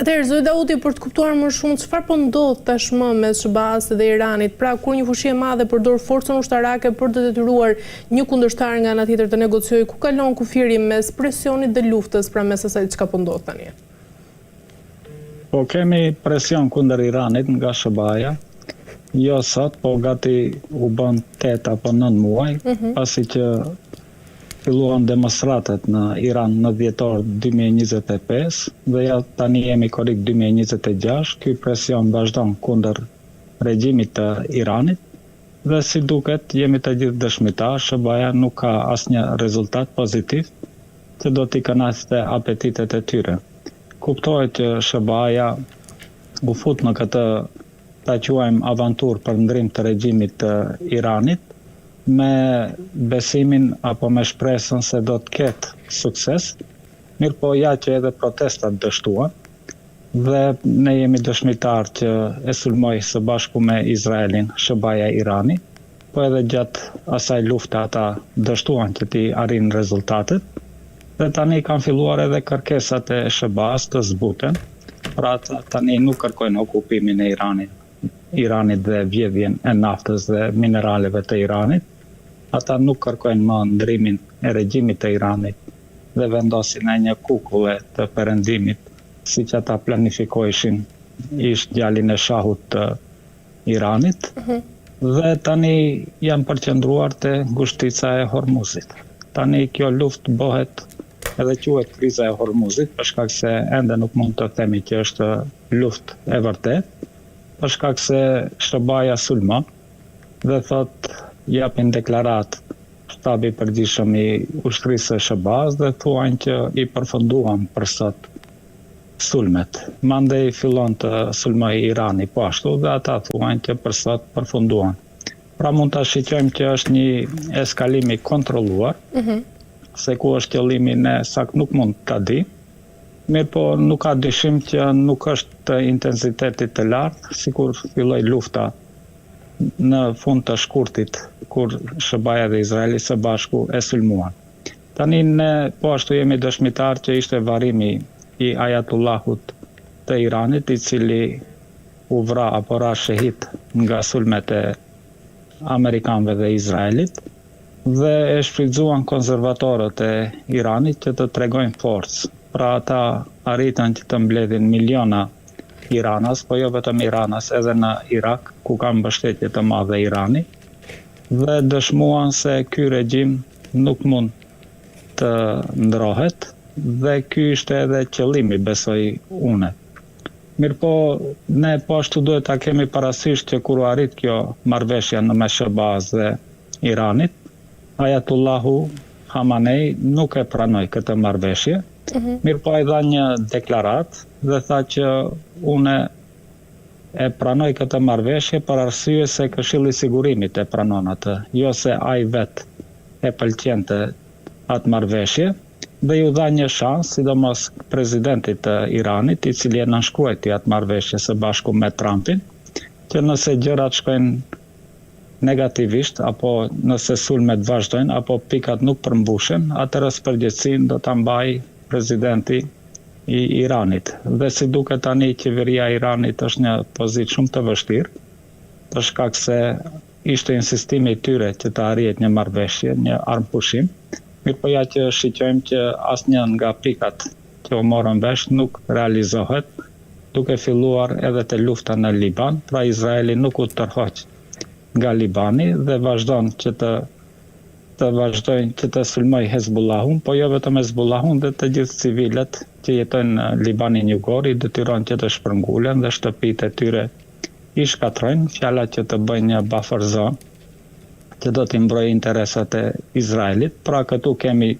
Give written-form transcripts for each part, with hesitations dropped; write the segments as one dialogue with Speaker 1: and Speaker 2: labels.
Speaker 1: Atëherë, zoti Dauti, për të kuptuar më shumë çfarë po ndodh tashmë mes SBA-s dhe Iranit, pra kur një fushie e madhe përdor forcën ushtarake për të detyruar një kundërshtar nga ana tjetër të negociojë, ku kalon kufiri mes presionit dhe luftës, pra mes asaj çka po ndodh tani?
Speaker 2: Po kemi presion kundër Iranit nga SBA-ja. Jo sot, po gati u bën 8 apo 9 muaj, pasi që filluan demonstratat në Iran në dhjetor 2025 dhe ja tani jemi korrik 2026. Ky presion vazhdon kundër regjimit të Iranit dhe si duket jemi të gjithë dëshmitar, SBA-ja nuk ka asnjë rezultat pozitiv që do t'i kënaqte apetitet e tyre. Kuptohet që SBA-ja u fut në këtë ta quajmë avantur për ndrim të regjimit të Iranit me besimin apo me shpresën se do të ketë sukses, mirë po ja që edhe protestat dështuan dhe ne jemi dëshmitar që e sulmoi së bashku me Izraelin SBA-ja Irani, po edhe gjatë asaj lufte ata dështuan që t'i arrin rezultatet dhe tani kanë filluar edhe kërkesat e SBA-s të zbuten, pra tani nuk kërkojnë okupimin e Iranit dhe vjedhjen e naftës dhe mineraleve të Iranit. Ata nuk kërkojnë më ndrimin e regjimit të Iranit dhe vendosin e një kukulle të perëndimit, siç ata planifikojshin ish djalin e shahut të Iranit. Dhe tani janë përqendruar te ngushtica e Hormuzit. Tani kjo luftë bëhet edhe quhet kriza e Hormuzit, për shkak se ende nuk mund të themi që është luftë e vërtetë, për shkak se SBA-ja sulmon dhe thot japin deklarat shtabi i përgjithshëm i ushtrisë së SBA-s dhe thuajnë që i përfunduan për sot sulmet. Mandej fillon të sulmoj Irani po ashtu dhe ata thuajnë që për sot përfunduan. Pra mund ta shiqojmë që është një eskalim i kontrolluar, se ku është qëllimi ne sakt nuk mund ta di. Mirë po nuk ka dyshim që nuk është intensitetit të lartë, sikur filloi lufta në fund të shkurtit, kur SBA-ja dhe Izraeli së bashku e sulmuan. Tani ne po ashtu jemi dëshmitar që ishte varrimi i Ayatullahut të Iranit, i cili u vra apo ra shehit nga sulmet e Amerikanëve dhe Izraelit, dhe e shfrytzuan konservatorët e Iranit që të tregojnë forcë. Pra ata arritën që të mbledhin miliona Iranas, po jo vetëm Iranas, edhe në Irak, ku ka mbështetje të madhe Irani, dhe dëshmuan se ky regjim nuk mund të ndrohet, dhe ky ishte edhe qëllimi, besoj une. Mirë po, ne po ashtu duhet ta kemi parasysh që kur u arrit kjo marrëveshja në mes SBA-s dhe Iranit, Ayatullahu Khamenei nuk e pranoi këtë marrëveshje. Mirë po ai dha një deklarat dhe tha që une e pranoj këtë marrëveshje për arsye se Këshilli i Sigurimit e pranon atë, jo se ai vet e pëlqente atë marrëveshje, dhe ju dha një shans, sidomos presidentit të Iranit, i cili e nënshkruajti atë marrëveshje së bashku me Trumpin, që nëse gjërat shkojnë negativisht, apo nëse sulmet vazhdojnë, apo pikat nuk përmbushen, atëherë përgjegjësinë do ta mbajë presidenti i Iranit. Dhe si duket tani, qeveria e Iranit është një pozitë shumë të vështirë, për shkak se ishte insistimi i tyre që të arrihet një marrëveshje, një armpushim. Mirë po ja që shiqojmë që asnjë nga pikat që u morën vesh nuk realizohet, duke filluar edhe te lufta në Liban, pra Izraeli nuk u tërhoq nga Libani dhe vazhdon që të sulmoj Hezbollahun, po jo vetëm Hezbollahun, dhe të gjithë civilet që jetojnë në Libanin jugor, i detyron që të shpërngulen dhe shtëpitë e tyre i shkatrojnë, fjala që të bëjnë një buffer zone që do t'i mbrojë interesat e Izraelit. Pra këtu kemi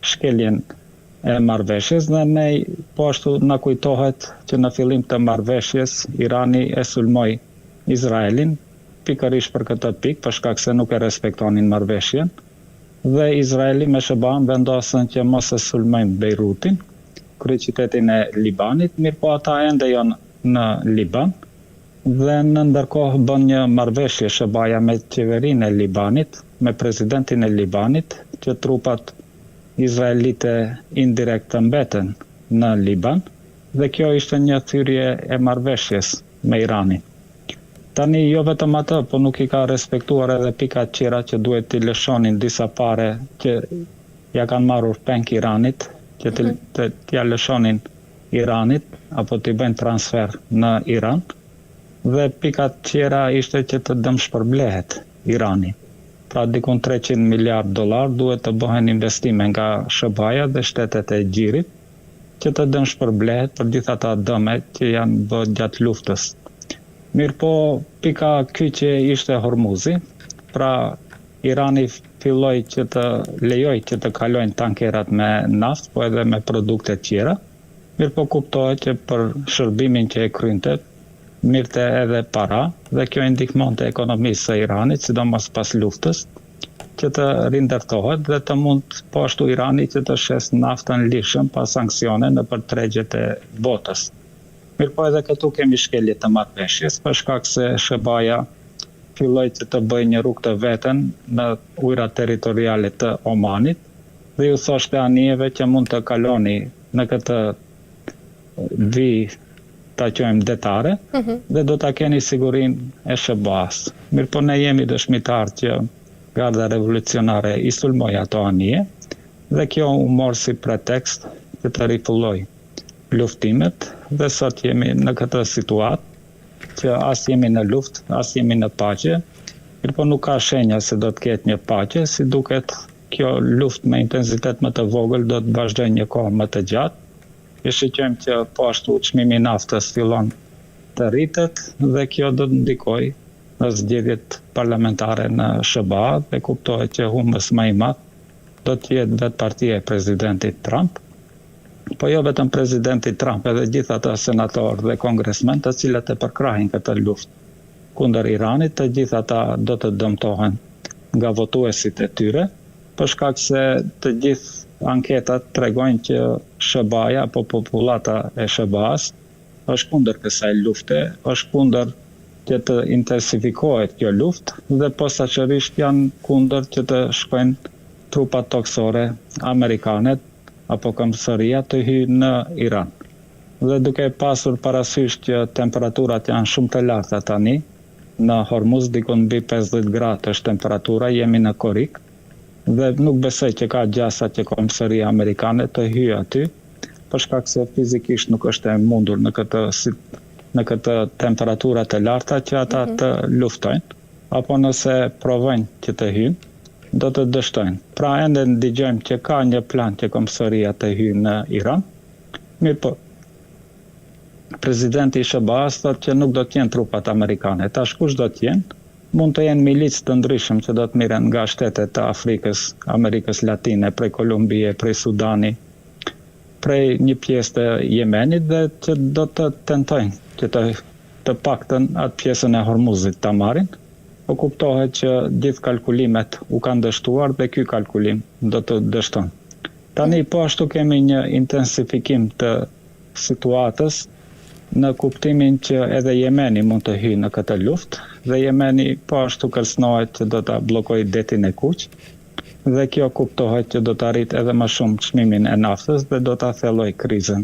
Speaker 2: shkeljen e marrëveshjes dhe ne po ashtu na kujtohet që në fillim të marrëveshjes Irani e sulmoi Izraelin pikërisht për këtë pikë, për shkak se nuk e respektonin marrëveshjen, dhe Izraeli me SBA-n vendosën që mos e sulmojnë Beirutin, kryeqytetin e Libanit, mirë po ata ende janë në Liban, dhe në ndërkohë bën një marrëveshje SBA-ja me qeverinë e Libanit, me presidentin e Libanit, që trupat izraelite indirekt të mbeten në Liban, dhe kjo ishte një thyrje e marrëveshjes me Iranin. Tani jo vetëm atë, po nuk i ka respektuar edhe pikat tjera që duhet t'i lëshonin disa pare që ja kanë marrur penk Iranit, që t'ja lëshonin Iranit, apo t'i bëjnë transfer në Iran, dhe pikat tjera ishte që të dëmshpërblehet Irani. Pra dikun $300 miliard duhet të bëhen investime nga SBA-ja dhe shtetet e gjirit, që të dëmshpërblehet për gjitha ata dëme që janë bërë gjatë luftës. Mirë po, pika kyçe ishte Hormuzi, pra Irani filloi që të lejoj që të kalojnë tankerat me naftë, po edhe me produkte tjera. Mirë po kuptohet që për shërbimin që e krynte, mirte edhe para, dhe kjo ndihmonte ekonomisë së Iranit, sidomos pas luftës, që të rindërtohet dhe të mund po ashtu Irani që të shes naftën lishëm pas sanksione në për tregjet e botës. Mirë po edhe këtu kemi shkelje të marrëveshjes, për shkak se SBA-ja filloi që të bëjë një rrugë të veten në ujërat territoriale të Omanit dhe ju thoshte anijeve që mund të kaloni në këtë ta quajmë detare dhe do ta keni sigurinë e SBA-s. Mirë po ne jemi dëshmitar që Garda Revolucionare i sulmoi ato anije dhe kjo u mor si pretekst që të rifilloj luftimet dhe sot jemi në këtë situatë që as jemi në luftë, as jemi në paqe, mirë po nuk ka shenja se do të ketë një paqe, si duket kjo luftë me intensitet më të vogël do të vazhdojë një kohë më të gjatë. E shiqojmë që po ashtu çmimi i naftës fillon të rritet dhe kjo do të ndikojë në zgjedhjet parlamentare në SBA dhe kuptohet që humbës më i madh do të jetë vetë partia e presidentit Trump, po jo vetëm presidenti Trump, edhe gjithë ata senatorë dhe kongresmen të cilët e përkrahin këtë luftë kundër Iranit, të gjithë ata do të dëmtohen nga votuesit e tyre, për shkak se të gjithë anketat tregojnë që SBA-ja apo popullata e SBA-s është kundër kësaj lufte, është kundër që të intensifikohet kjo luftë dhe posaçërisht janë kundër që të shkojnë trupat toksore amerikane apo kombësëria të hyjnë në Iran. Dhe duke pasur parasysh që temperaturat janë shumë të larta tani, në Hormuz dikon mbi 50 gradë është temperatura, jemi në korik, dhe nuk besoj që ka gjasa që kombësëria amerikane të hyjë aty, për shkak se fizikisht nuk është e mundur në këtë temperatura të larta që ata të luftojnë, apo nëse provojnë që të hyjnë, do të dështojnë. Pra ende ndigjojmë që ka një plan që kombësëria të hyjë në Iran. Mirë po, presidenti i SBA-s thotë që nuk do të jenë trupat amerikane. Tash kush do të jenë? Mund të jenë milicë të ndryshëm që do të miren nga shtetet të Afrikës, Amerikës Latine, prej Kolumbie, prej Sudani, prej një pjesë të Jemenit dhe që do të tentojnë që të paktën atë pjesën e Hormuzit ta marrin. Po kuptohet që gjithë kalkulimet u kanë dështuar dhe ky kalkulim do të dështon. Tani po ashtu kemi një intensifikim të situatës në kuptimin që edhe Jemeni mund të hyjë në këtë luftë dhe Jemeni po ashtu kërcënohet që do ta bllokojë detin e Kuq dhe kjo kuptohet që do të arrit edhe më shumë çmimin e naftës dhe do ta thellojë krizën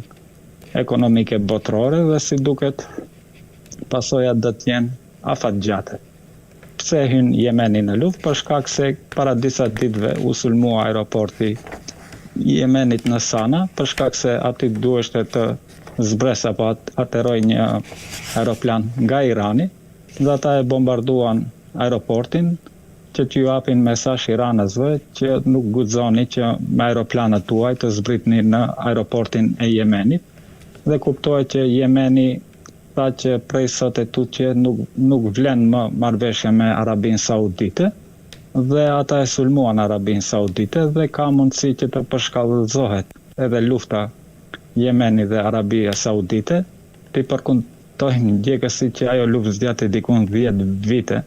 Speaker 2: ekonomike botërore dhe si duket pasojat do të jenë afatgjate. Pse hyn Jemeni në luftë? Për shkak se para disa ditëve u sulmua aeroporti i Jemenit në Sana, për shkak se aty duheshte të zbres apo ateroj një aeroplan nga Irani, dhe ata e bombarduan aeroportin që t'ju japin mesazh iranësve që nuk guxoni që me aeroplanët tuaj të zbritni në aeroportin e Jemenit dhe kuptohet që Jemeni tha që prej sot e tutje nuk vlen më marrëveshje me Arabinë Saudite dhe ata e sulmuan Arabinë Saudite dhe ka mundësi që të përshkallëzohet edhe lufta Jemeni dhe Arabia Saudite, të përkundtojmë ndjekësi që ajo luftë zgjati dikun 10 vite